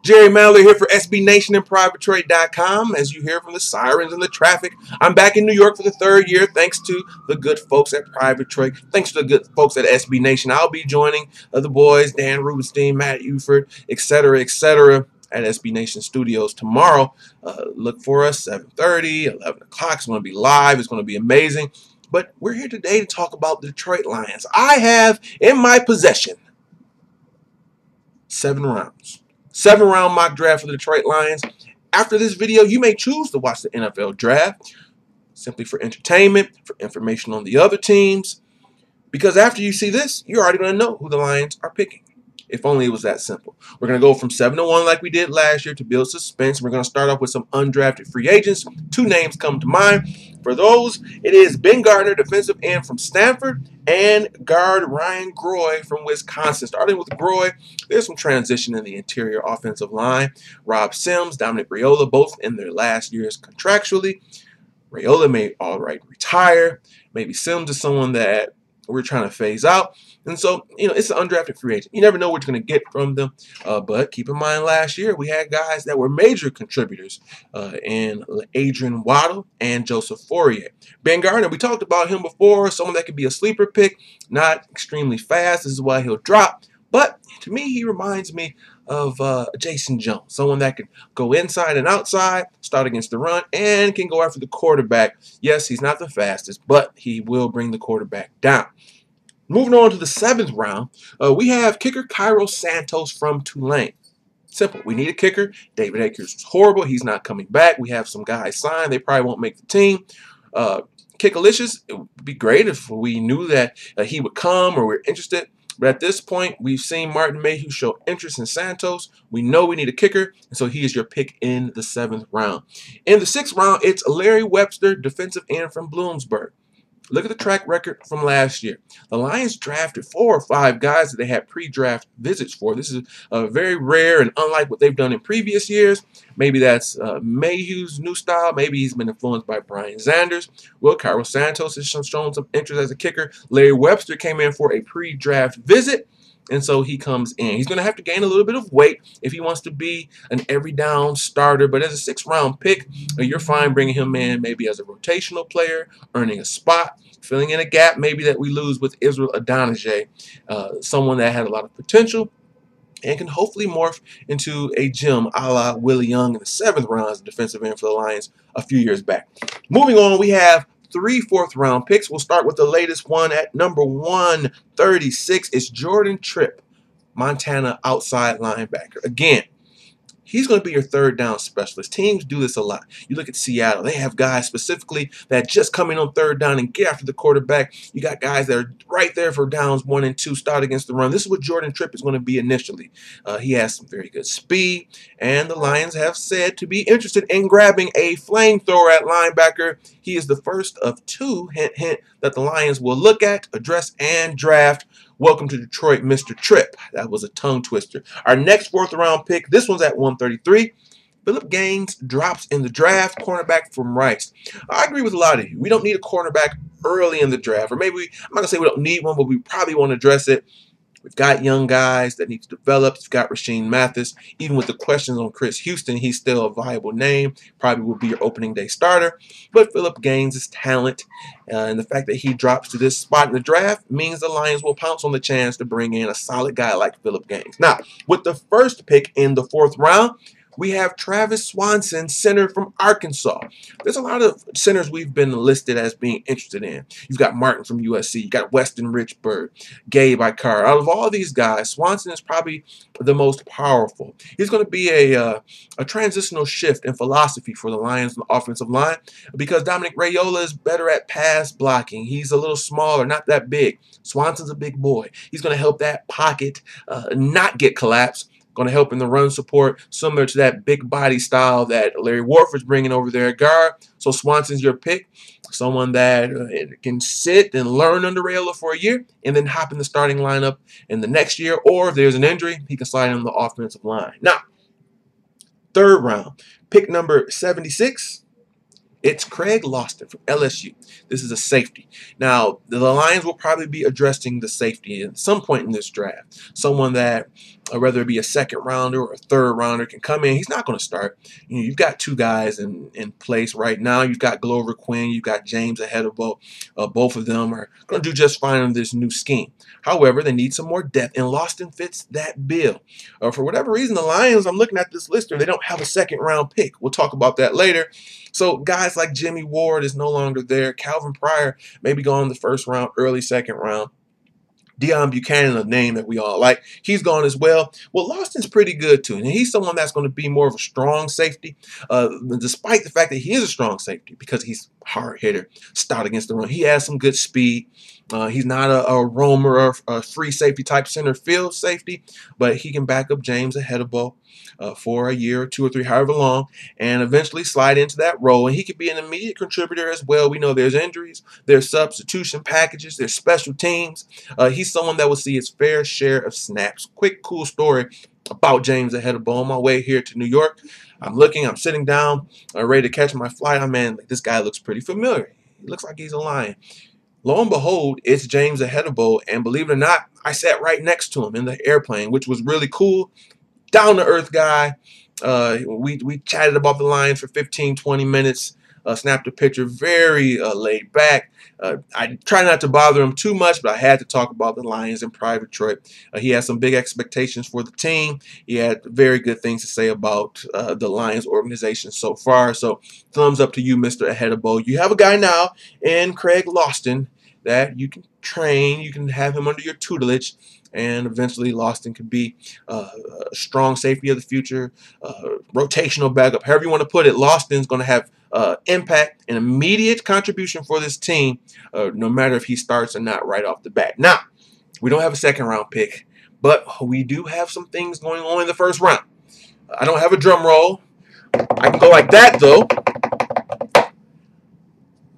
Jerry Malley here for SB Nation and PrivateTrade.com. As you hear from the sirens and the traffic, I'm back in New York for the third year thanks to the good folks at Private Trade. Thanks to the good folks at SB Nation. I'll be joining the boys, Dan Rubenstein, Matt Uford, etc., at SB Nation Studios tomorrow. Look for us, 7:30, 11 o'clock. It's going to be live. It's going to be amazing. But we're here today to talk about the Detroit Lions. I have in my possession 7 rounds. 7-round mock draft for the Detroit Lions. After this video, you may choose to watch the NFL draft simply for entertainment, for information on the other teams, because after you see this, you're already going to know who the Lions are picking. If only it was that simple. We're going to go from 7-1 like we did last year to build suspense. We're going to start off with some undrafted free agents. 2 names come to mind. For those, it is Ben Gardner, defensive end from Stanford, and guard Ryan Groy from Wisconsin. Starting with Groy, there's some transition in the interior offensive line. Rob Sims, Dominic Raiola, both in their last years contractually. Raiola may already retire. Maybe Sims is someone that we're trying to phase out. And so, it's an undrafted free agent. You never know what you're going to get from them. But keep in mind, last year we had guys that were major contributors in Adrian Waddle and Joseph Fourier. Ben Gardner, we talked about him before, someone that could be a sleeper pick, not extremely fast. This is why he'll drop. But to me, he reminds me of Jason Jones, someone that can go inside and outside, start against the run, and can go after the quarterback. Yes, he's not the fastest, but he will bring the quarterback down. Moving on to the 7th round, we have kicker Cairo Santos from Tulane. Simple. We need a kicker. David Akers was horrible. He's not coming back. We have some guys signed. They probably won't make the team. Kickalicious, it would be great if we knew that he would come or we're interested. But at this point, we've seen Martin Mayhew show interest in Santos. We know we need a kicker, and so he is your pick in the 7th round. In the 6th round, it's Larry Webster, defensive end from Bloomsburg. Look at the track record from last year. The Lions drafted 4 or 5 guys that they had pre-draft visits for. This is very rare and unlike what they've done in previous years. Maybe that's Mayhew's new style. Maybe he's been influenced by Brian Sanders. Well, Cairo Santos has shown some interest as a kicker. Larry Webster came in for a pre-draft visit, and so he comes in. He's going to have to gain a little bit of weight if he wants to be an every-down starter. But as a 6th-round pick, you're fine bringing him in maybe as a rotational player, earning a spot, filling in a gap maybe that we lose with Israel Adonijah, someone that had a lot of potential and can hopefully morph into a gem a la Willie Young in the 7th round as a defensive end for the Lions a few years back. Moving on, we have 3 4th-round picks. We'll start with the latest one at number 136. It's Jordan Tripp, Montana outside linebacker. Again, he's going to be your 3rd down specialist. Teams do this a lot. You look at Seattle. They have guys specifically that just come in on 3rd down and get after the quarterback. You got guys that are right there for downs 1 and 2, start against the run. This is what Jordan Tripp is going to be initially. He has some very good speed, and the Lions have said to be interested in grabbing a flamethrower at linebacker. He is the first of 2, hint, hint, that the Lions will look at, address, and draft. Welcome to Detroit, Mr. Tripp. That was a tongue twister. Our next 4th-round pick, this one's at 133. Philip Gaines drops in the draft, cornerback from Rice. I agree with a lot of you. We don't need a cornerback early in the draft. Or maybe, I'm not going to say we don't need one, but we probably want to address it. We've got young guys that need to develop. We've got Rasheem Mathis. Even with the questions on Chris Houston, he's still a viable name. Probably will be your opening day starter. But Philip Gaines' talent and the fact that he drops to this spot in the draft means the Lions will pounce on the chance to bring in a solid guy like Philip Gaines. Now, with the first pick in the 4th round, we have Travis Swanson, center from Arkansas. There's a lot of centers we've been listed as being interested in. You've got Martin from USC. You got Weston Richburg, Gabe Ikar. Out of all these guys, Swanson is probably the most powerful. He's going to be a transitional shift in philosophy for the Lions on the offensive line because Dominic Raiola is better at pass blocking. He's a little smaller, not that big. Swanson's a big boy. He's going to help that pocket not get collapsed. Going to help in the run support, similar to that big body style that Larry Warford's bringing over there at guard. So Swanson's your pick, someone that can sit and learn under Raiola for a year and then hop in the starting lineup in the next year. Or if there's an injury, he can slide in the offensive line. Now, 3rd round, pick number 76. It's Craig Loston from LSU. This is a safety. Now, the Lions will probably be addressing the safety at some point in this draft. Someone that whether it be a second rounder or a third rounder, can come in. He's not going to start. You know, you've got two guys in place right now. You've got Glover Quinn. You've got James Aheadable. Both of them are going to do just fine in this new scheme. However, they need some more depth, and Loston fits that bill. For whatever reason, the Lions, I'm looking at this list here, they don't have a second-round pick. We'll talk about that later. So guys like Jimmy Ward is no longer there. Calvin Pryor maybe gone in the first round, early second round. Deion Buchanan, a name that we all like, he's gone as well. Well, Loston's pretty good too, and he's someone that's going to be more of a strong safety, despite the fact that he is a strong safety because he's a hard hitter, stout against the run. He has some good speed. He's not a roamer or a free safety type center field safety, but he can back up James Aheadable for a year or two or three, however long, and eventually slide into that role. And he could be an immediate contributor as well. We know there's injuries, there's substitution packages, there's special teams. He's someone that will see his fair share of snaps. Quick, cool story about James Aheadable. On my way here to New York, I'm sitting down, ready to catch my flight. Man, this guy looks pretty familiar. He looks like he's a Lion. Lo and behold, it's James Aheadable, and believe it or not, I sat right next to him in the airplane, which was really cool. Down-to-earth guy. We chatted about the Lions for 15, 20 minutes, snapped a picture, very laid back. I try not to bother him too much, but I had to talk about the Lions in private. Detroit. He has some big expectations for the team. He had very good things to say about the Lions organization so far. So thumbs up to you, Mr. Aheadable. You have a guy now in Craig Loston that you can train. You can have him under your tutelage, and eventually Loston could be a strong safety of the future, rotational backup, however you want to put it. Loston's going to have impact and immediate contribution for this team, no matter if he starts or not right off the bat. Now, we don't have a second-round pick, but we do have some things going on in the first round. I don't have a drum roll. I can go like that, though.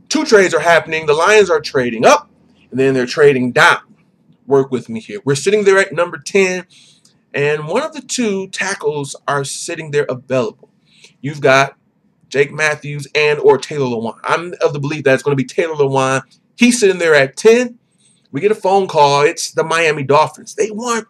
Two trades are happening. The Lions are trading up, and then they're trading down. Work with me here. We're sitting there at number 10, and one of the two tackles are sitting there available. You've got Jake Matthews and or Taylor Lewan. I'm of the belief that it's going to be Taylor Lewan. He's sitting there at 10. We get a phone call. It's the Miami Dolphins. They don't want,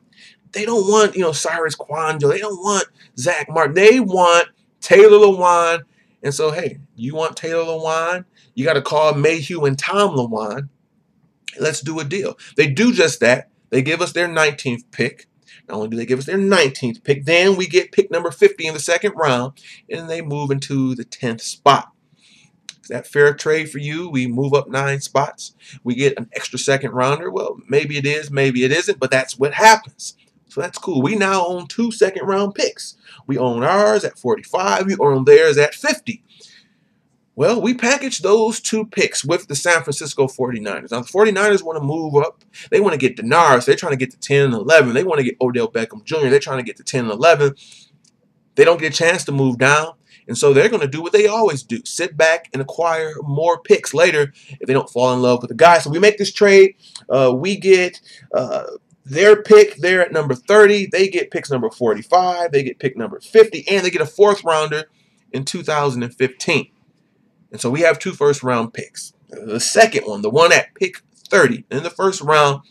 Cyrus Kwanjo. They don't want Zach Martin. They want Taylor Lewan. And so, hey, you want Taylor Lewan? You got to call Mayhew and Tom Lewan. Let's do a deal. They do just that. They give us their 19th pick. Not only do they give us their 19th pick, then we get pick number 50 in the second round, and they move into the 10th spot. Is that fair trade for you? We move up 9 spots. We get an extra second rounder. Well, maybe it is, maybe it isn't, but that's what happens. So that's cool. We now own 2 second-round picks. We own ours at 45. We own theirs at 50. Well, we packaged those 2 picks with the San Francisco 49ers. Now, the 49ers want to move up. They want to get Denard. They're trying to get to 10 and 11. They want to get Odell Beckham Jr. They're trying to get to 10 and 11. They don't get a chance to move down. And so they're going to do what they always do, sit back and acquire more picks later if they don't fall in love with the guy. So we make this trade. We get their pick there at number 30. They get picks number 45. They get pick number 50. And they get a 4th rounder in 2015. And so we have 2 first-round picks. The second one, the one at pick 30 in the first round,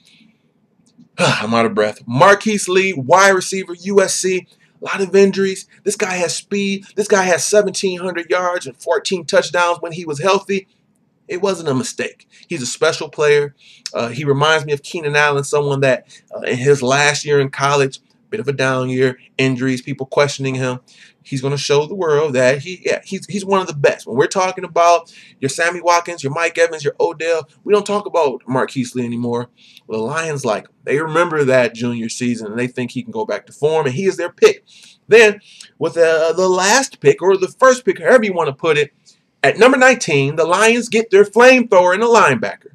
I'm out of breath. Marquise Lee, wide receiver, USC. A lot of injuries. This guy has speed. This guy has 1,700 yards and 14 touchdowns when he was healthy. It wasn't a mistake. He's a special player. He reminds me of Keenan Allen, someone that in his last year in college, bit of a down year, injuries, people questioning him. He's going to show the world that he's one of the best. When we're talking about your Sammy Watkins, your Mike Evans, your Odell, we don't talk about Marquise Lee anymore. Well, the Lions like him. They remember that junior season, and they think he can go back to form, and he is their pick. Then, with the last pick, or the first pick, however you want to put it, at number 19, the Lions get their flamethrower and a linebacker.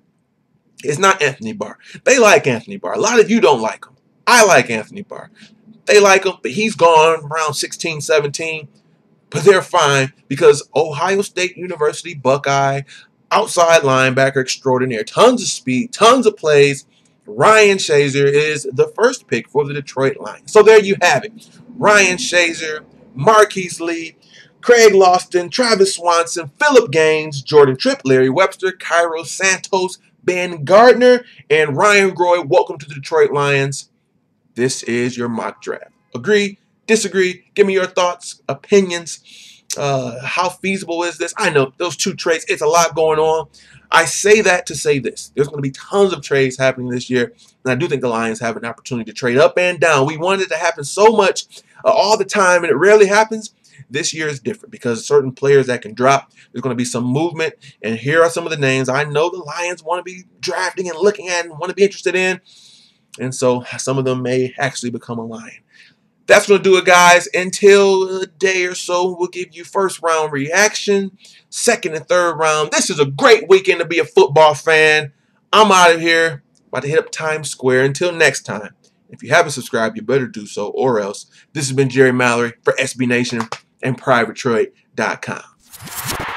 It's not Anthony Barr. They like Anthony Barr. A lot of you don't like him. I like Anthony Barr. They like him, but he's gone around 16, 17. But they're fine because Ohio State University Buckeye, outside linebacker extraordinaire, tons of speed, tons of plays. Ryan Shazier is the first pick for the Detroit Lions. So there you have it. Ryan Shazier, Marquise Lee, Craig Loston, Travis Swanson, Phillip Gaines, Jordan Tripp, Larry Webster, Cairo Santos, Ben Gardner, and Ryan Groy. Welcome to the Detroit Lions. This is your mock draft. Agree, disagree, give me your thoughts, opinions. How feasible is this? I know those two trades, it's a lot going on. I say that to say this. There's going to be tons of trades happening this year, and I do think the Lions have an opportunity to trade up and down. We want it to happen so much all the time, and it rarely happens. This year is different because certain players that can drop, there's going to be some movement, and here are some of the names I know the Lions want to be drafting and looking at and want to be interested in, and so some of them may actually become a Lion. That's going to do it, guys. Until a day or so, we'll give you first round reaction, second and third round. This is a great weekend to be a football fan. I'm out of here. About to hit up Times Square. Until next time, if you haven't subscribed, you better do so, or else. This has been Jerry Mallory for SB Nation and PrivateTroy.com.